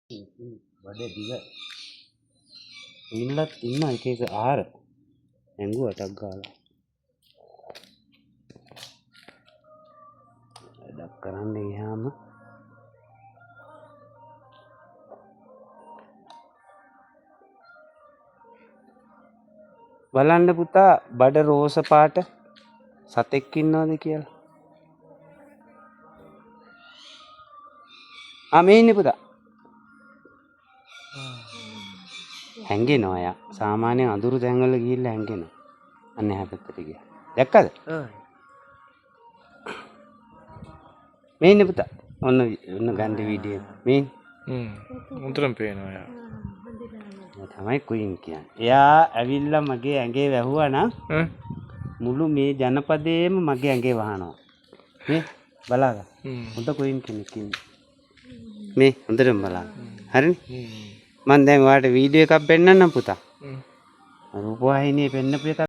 බඩ දිග ඉන්නත් ඉන්න එක එක ආහාර ඇඟුවටක් ගාලා වැඩක් කරන්න ගියාම බලන්න පුතා බඩ රෝස පාට සතෙක් ඉන්නවද කියලා. මේ ඉන්නේ පුතා. හැංගෙනවා යා. සාමාන්‍යයෙන් අඳුරු තැන්වල ගිහිල්ලා හැංගෙනවා. අන්න එහා පැත්තට ගියා. දැක්කද? මේ ඉන්නේ පුතා. ඔන්න ගන්න වීඩියෝ මේ. උන්තරම් පේනවා යා. තමයි ක්වීන් කියන්නේ. එයා ඇවිල්ලා මගේ ඇඟේ වැහුවා නම් මුළු මේ ජනපදයේම මගේ ඇඟේ වහනවා. මේ බලාගන්න. හොඳ ක්වීන් කෙනෙක් ඉන්නේ. මේ හොඳටම බලන්න. හරිනේ? මම දැන් ඔයාලට වීඩියෝ එකක් පෙන්නන්නම් පුතා. රූපවාහිනියේ පෙන්නපු එකක්